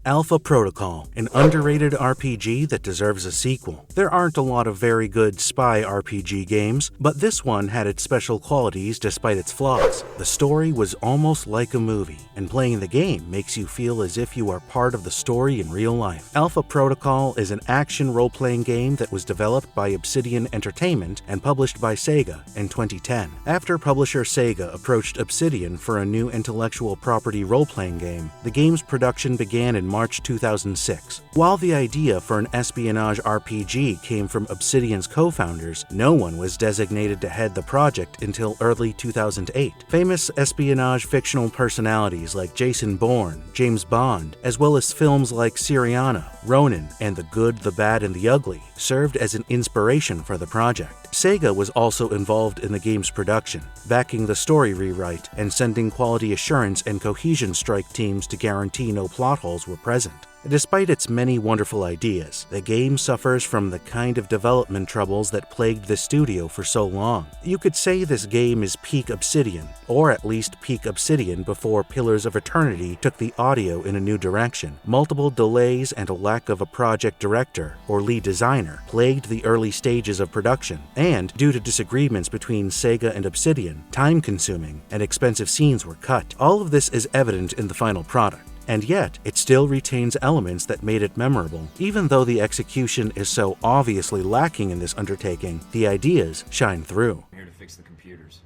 Alpha Protocol, an underrated RPG that deserves a sequel. There aren't a lot of very good spy RPG games, but this one had its special qualities despite its flaws. The story was almost like a movie, and playing the game makes you feel as if you are part of the story in real life. Alpha Protocol is an action role-playing game that was developed by Obsidian Entertainment and published by Sega in 2010. After publisher Sega approached Obsidian for a new intellectual property role-playing game, the game's production began in March 2006. While the idea for an espionage RPG came from Obsidian's co-founders, no one was designated to head the project until early 2008. Famous espionage fictional personalities like Jason Bourne, James Bond, as well as films like Syriana, Ronin, and The Good, the Bad, and the Ugly served as an inspiration for the project. Sega was also involved in the game's production, backing the story rewrite and sending quality assurance and cohesion strike teams to guarantee no plot holes were present. Despite its many wonderful ideas, the game suffers from the kind of development troubles that plagued the studio for so long. You could say this game is peak Obsidian, or at least peak Obsidian before Pillars of Eternity took the audio in a new direction. Multiple delays and a lack of a project director or lead designer plagued the early stages of production, and due to disagreements between Sega and Obsidian, time-consuming and expensive scenes were cut. All of this is evident in the final product. And yet, it still retains elements that made it memorable. Even though the execution is so obviously lacking in this undertaking, the ideas shine through. I'm here to fix the computers.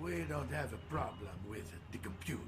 We don't have a problem with the computer.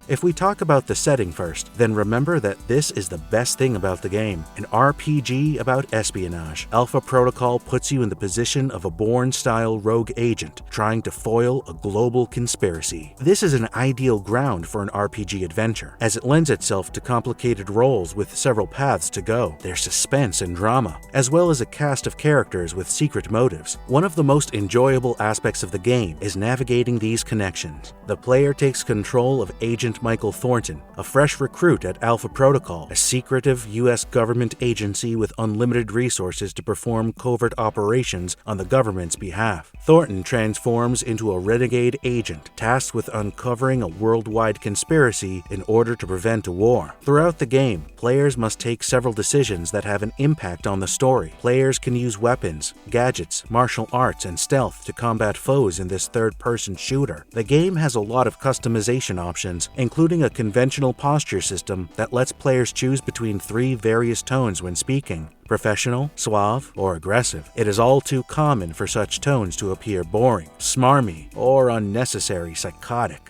If we talk about the setting first, then remember that this is the best thing about the game. An RPG about espionage. Alpha Protocol puts you in the position of a Bourne-style rogue agent trying to foil a global conspiracy. This is an ideal ground for an RPG adventure, as it lends itself to complicated roles with several paths to go. There's suspense and drama, as well as a cast of characters with secret motives. One of the most enjoyable aspects of the game is navigating these connections. The player takes control of Agent Michael Thornton, a fresh recruit at Alpha Protocol, a secretive U.S. government agency with unlimited resources to perform covert operations on the government's behalf. Thornton transforms into a renegade agent tasked with uncovering a worldwide conspiracy in order to prevent a war. Throughout the game, players must take several decisions that have an impact on the story. Players can use weapons, gadgets, martial arts, and stealth to combat foes in this third-person shooter. The game has a lot of customization options, including a conventional posture system that lets players choose between 3 various tones when speaking: professional, suave, or aggressive. It is all too common for such tones to appear boring, smarmy, or unnecessary psychotic.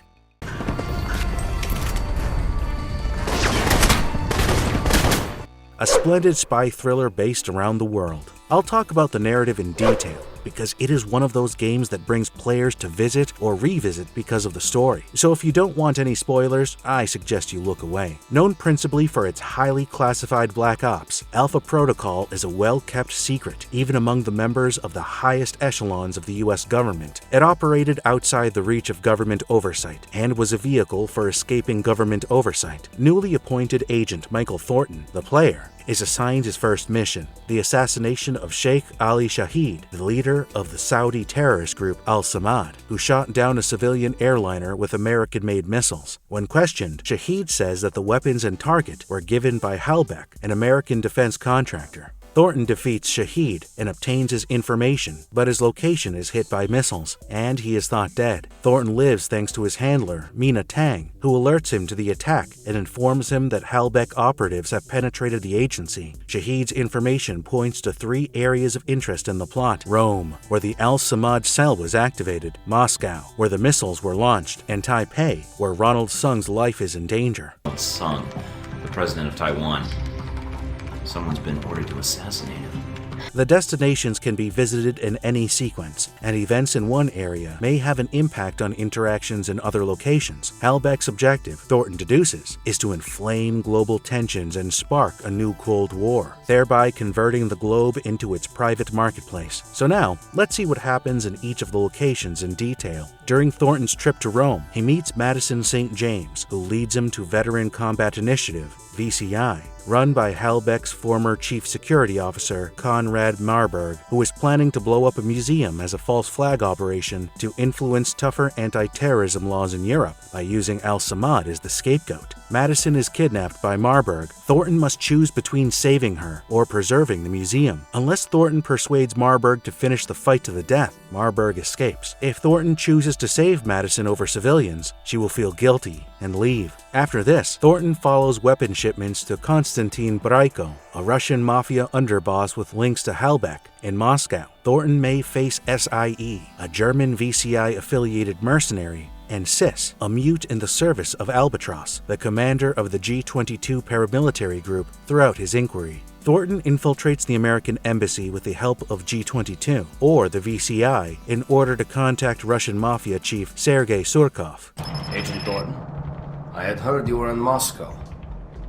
A splendid spy thriller based around the world. I'll talk about the narrative in detail, because it is one of those games that brings players to visit or revisit because of the story. So if you don't want any spoilers, I suggest you look away. Known principally for its highly classified Black Ops, Alpha Protocol is a well-kept secret, even among the members of the highest echelons of the US government. It operated outside the reach of government oversight, and was a vehicle for escaping government oversight. Newly appointed Agent Michael Thornton, the player, is assigned his first mission, the assassination of Sheikh Ali Shahid, the leader of the Saudi terrorist group Al-Samad, who shot down a civilian airliner with American-made missiles. When questioned, Shahid says that the weapons and target were given by Halbech, an American defense contractor. Thornton defeats Shahid and obtains his information, but his location is hit by missiles, and he is thought dead. Thornton lives thanks to his handler, Mina Tang, who alerts him to the attack and informs him that Halbech operatives have penetrated the agency. Shahid's information points to 3 areas of interest in the plot: Rome, where the Al-Samad cell was activated; Moscow, where the missiles were launched; and Taipei, where Ronald Sung's life is in danger. Sung, the president of Taiwan. Someone's been ordered to assassinate him. The destinations can be visited in any sequence, and events in one area may have an impact on interactions in other locations. Halbech's objective, Thornton deduces, is to inflame global tensions and spark a new Cold War, thereby converting the globe into its private marketplace. So now, let's see what happens in each of the locations in detail. During Thornton's trip to Rome, he meets Madison St. James, who leads him to Veteran Combat Initiative, VCI, run by Halbeck's former chief security officer, Conrad Marburg, who is planning to blow up a museum as a false flag operation to influence tougher anti-terrorism laws in Europe by using Al-Samad as the scapegoat. Madison is kidnapped by Marburg. Thornton must choose between saving her or preserving the museum. Unless Thornton persuades Marburg to finish the fight to the death, Marburg escapes. If Thornton chooses to save Madison over civilians, she will feel guilty and leave. After this, Thornton follows weapon shipments to Konstantin Braiko, a Russian mafia underboss with links to Halbeck, in Moscow. Thornton may face SIE, a German VCI-affiliated mercenary, and Sis, a mute in the service of Albatross, the commander of the G-22 paramilitary group, throughout his inquiry. Thornton infiltrates the American embassy with the help of G-22, or the VCI, in order to contact Russian mafia chief Sergei Surkov. Agent Thornton, I had heard you were in Moscow,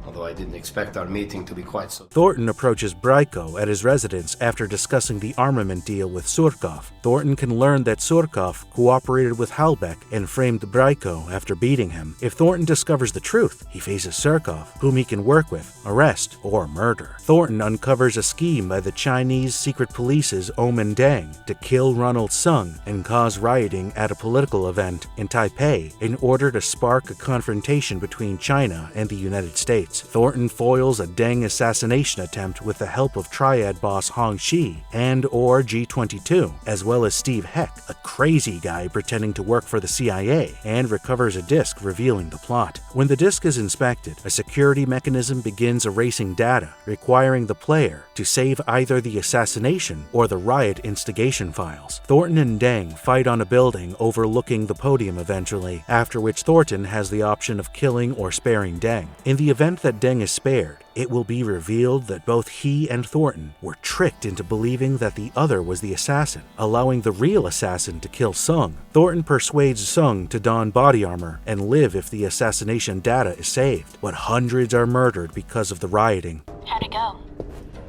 although I didn't expect our meeting to be quite so... Thornton approaches Braiko at his residence after discussing the armament deal with Surkov. Thornton can learn that Surkov cooperated with Halbeck and framed Braiko after beating him. If Thornton discovers the truth, he faces Surkov, whom he can work with, arrest, or murder. Thornton uncovers a scheme by the Chinese secret police's Omen Deng to kill Ronald Sung and cause rioting at a political event in Taipei in order to spark a confrontation between China and the United States. Thornton foils a Deng assassination attempt with the help of Triad boss Hong Shi and/or G-22, as well as Steve Heck, a crazy guy pretending to work for the CIA, and recovers a disk revealing the plot. When the disk is inspected, a security mechanism begins erasing data, requiring the player to save either the assassination or the riot instigation files. Thornton and Deng fight on a building overlooking the podium eventually, after which Thornton has the option of killing or sparing Deng. In the event that Deng is spared, it will be revealed that both he and Thornton were tricked into believing that the other was the assassin, allowing the real assassin to kill Sung. Thornton persuades Sung to don body armor and live if the assassination data is saved, but hundreds are murdered because of the rioting. How'd it go?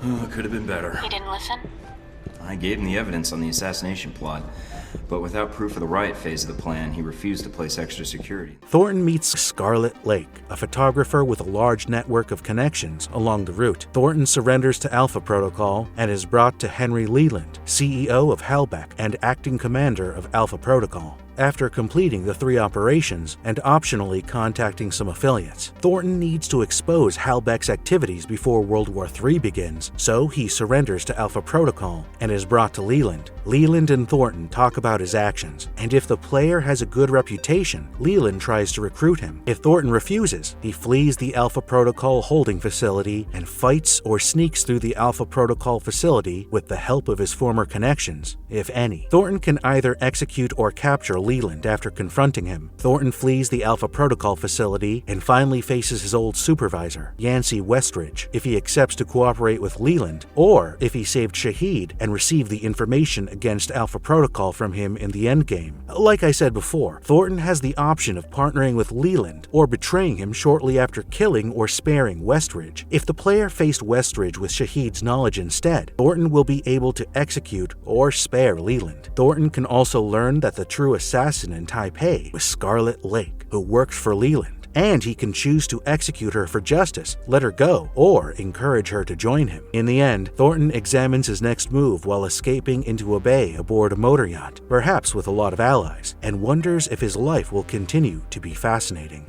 Oh, could have been better. You didn't listen? I gave him the evidence on the assassination plot, but without proof of the riot phase of the plan, he refused to place extra security. Thornton meets Scarlet Lake, a photographer with a large network of connections along the route. Thornton surrenders to Alpha Protocol and is brought to Henry Leland, CEO of Halbeck and acting commander of Alpha Protocol. After completing the 3 operations and optionally contacting some affiliates, Thornton needs to expose Halbeck's activities before World War III begins, so he surrenders to Alpha Protocol and is brought to Leland. Leland and Thornton talk about his actions, and if the player has a good reputation, Leland tries to recruit him. If Thornton refuses, he flees the Alpha Protocol holding facility and fights or sneaks through the Alpha Protocol facility with the help of his former connections, if any. Thornton can either execute or capture Leland after confronting him. Thornton flees the Alpha Protocol facility and finally faces his old supervisor, Yancey Westridge, if he accepts to cooperate with Leland, or if he saved Shahid and received the information against Alpha Protocol from him in the endgame. Like I said before, Thornton has the option of partnering with Leland or betraying him shortly after killing or sparing Westridge. If the player faced Westridge with Shahid's knowledge instead, Thornton will be able to execute or spare Leland. Thornton can also learn that the true assassin in Taipei was Scarlet Lake, who worked for Leland, and he can choose to execute her for justice, let her go, or encourage her to join him. In the end, Thornton examines his next move while escaping into a bay aboard a motor yacht, perhaps with a lot of allies, and wonders if his life will continue to be fascinating.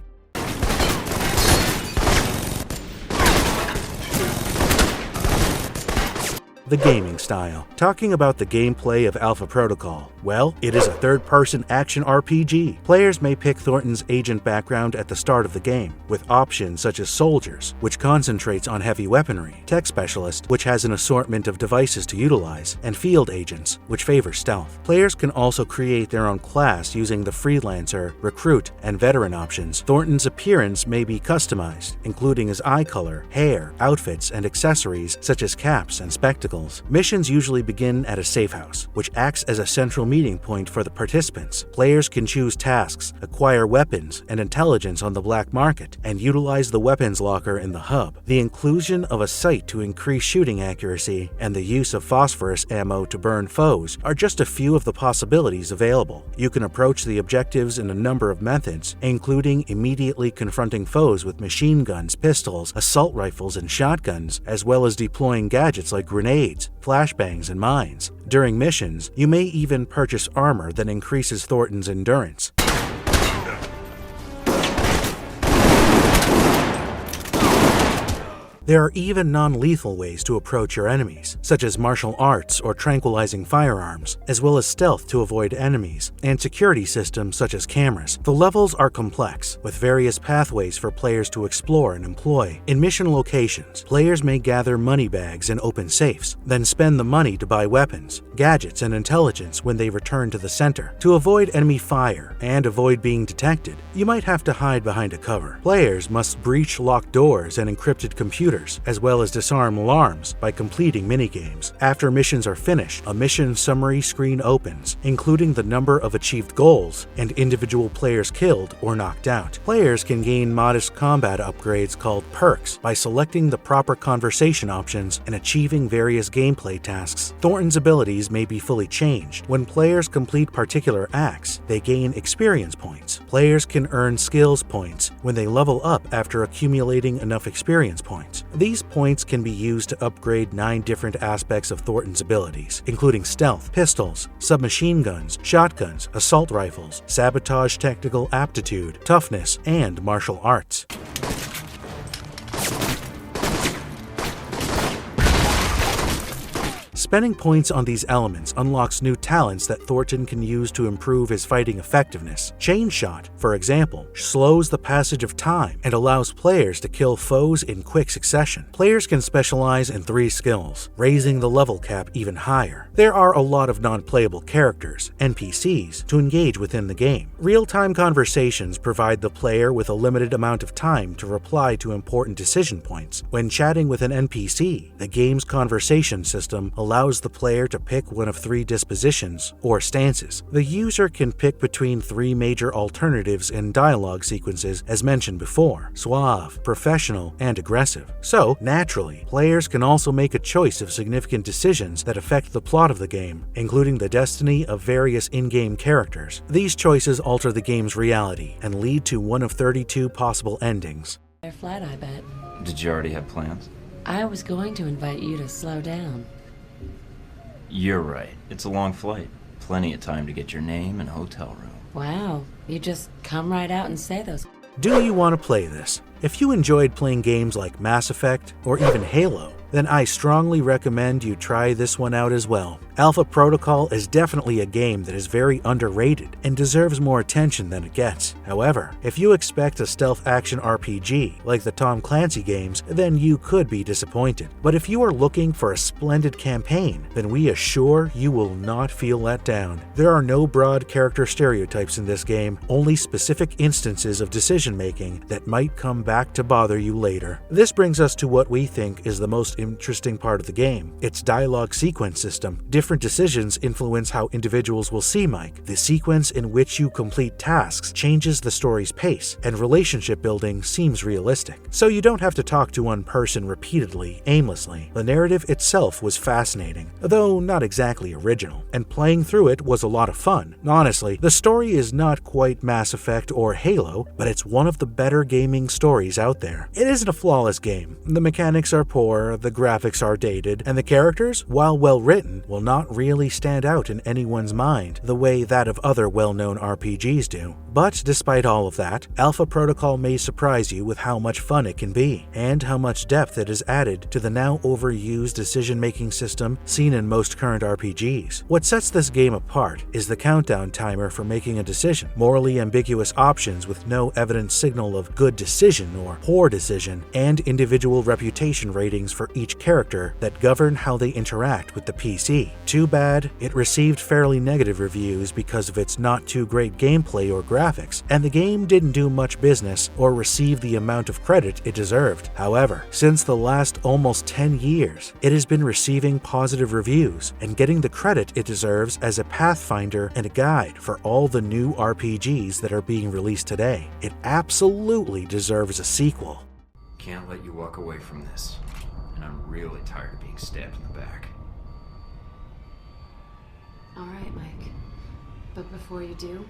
The gaming style. Talking about the gameplay of Alpha Protocol, well, it is a third-person action RPG. Players may pick Thornton's agent background at the start of the game, with options such as Soldiers, which concentrates on heavy weaponry, Tech Specialist, which has an assortment of devices to utilize, and Field Agents, which favor stealth. Players can also create their own class using the Freelancer, Recruit, and Veteran options. Thornton's appearance may be customized, including his eye color, hair, outfits, and accessories such as caps and spectacles. vehicles. Missions usually begin at a safe house, which acts as a central meeting point for the participants. Players can choose tasks, acquire weapons and intelligence on the black market, and utilize the weapons locker in the hub. The inclusion of a sight to increase shooting accuracy and the use of phosphorus ammo to burn foes are just a few of the possibilities available. You can approach the objectives in a number of methods, including immediately confronting foes with machine guns, pistols, assault rifles, and shotguns, as well as deploying gadgets like grenades, flashbangs, and mines. During missions, you may even purchase armor that increases Thornton's endurance. There are even non-lethal ways to approach your enemies, such as martial arts or tranquilizing firearms, as well as stealth to avoid enemies, and security systems such as cameras. The levels are complex, with various pathways for players to explore and employ. In mission locations, players may gather money bags and open safes, then spend the money to buy weapons, gadgets, and intelligence when they return to the center. To avoid enemy fire and avoid being detected, you might have to hide behind a cover. Players must breach locked doors and encrypted computers, as well as disarm alarms by completing minigames. After missions are finished, a mission summary screen opens, including the number of achieved goals and individual players killed or knocked out. Players can gain modest combat upgrades called perks by selecting the proper conversation options and achieving various gameplay tasks. Thornton's abilities may be fully changed. When players complete particular acts, they gain experience points. Players can earn skills points when they level up after accumulating enough experience points. These points can be used to upgrade 9 different aspects of Thornton's abilities, including stealth, pistols, submachine guns, shotguns, assault rifles, sabotage, technical aptitude, toughness, and martial arts. Spending points on these elements unlocks new talents that Thornton can use to improve his fighting effectiveness. Chain Shot, for example, slows the passage of time and allows players to kill foes in quick succession. Players can specialize in 3 skills, raising the level cap even higher. There are a lot of non-playable characters, NPCs, to engage within the game. Real-time conversations provide the player with a limited amount of time to reply to important decision points. When chatting with an NPC, the game's conversation system allows the player to pick one of 3 dispositions or stances. The user can pick between 3 major alternatives in dialogue sequences as mentioned before: suave, professional, and aggressive. So, naturally, players can also make a choice of significant decisions that affect the plot of the game, including the destiny of various in-game characters. These choices alter the game's reality and lead to one of 32 possible endings. They're flat, I bet. Did you already have plans? I was going to invite you to slow down. You're right. It's a long flight. Plenty of time to get your name and hotel room. Wow, you just come right out and say those. Do you want to play this? If you enjoyed playing games like Mass Effect or even Halo, then I strongly recommend you try this one out as well. Alpha Protocol is definitely a game that is very underrated and deserves more attention than it gets. However, if you expect a stealth action RPG like the Tom Clancy games, then you could be disappointed. But if you are looking for a splendid campaign, then we assure you will not feel let down. There are no broad character stereotypes in this game, only specific instances of decision making that might come back to bother you later. This brings us to what we think is the most interesting part of the game: its dialogue sequence system. Different decisions influence how individuals will see Mike. The sequence in which you complete tasks changes the story's pace, and relationship building seems realistic. So you don't have to talk to one person repeatedly, aimlessly. The narrative itself was fascinating, though not exactly original, and playing through it was a lot of fun. Honestly, the story is not quite Mass Effect or Halo, but it's one of the better gaming stories out there. It isn't a flawless game. The mechanics are poor, the graphics are dated, and the characters, while well written, will not really stand out in anyone's mind the way that of other well-known RPGs do. But despite all of that, Alpha Protocol may surprise you with how much fun it can be, and how much depth it has added to the now overused decision-making system seen in most current RPGs. What sets this game apart is the countdown timer for making a decision, morally ambiguous options with no evident signal of good decision or poor decision, and individual reputation ratings for each character that govern how they interact with the PC. Too bad, it received fairly negative reviews because of its not too great gameplay or graphics, and the game didn't do much business or receive the amount of credit it deserved. However, since the last almost 10 years, it has been receiving positive reviews and getting the credit it deserves as a pathfinder and a guide for all the new RPGs that are being released today. It absolutely deserves a sequel. Can't let you walk away from this. And I'm really tired of being stabbed in the back. All right, Mike. But before you do,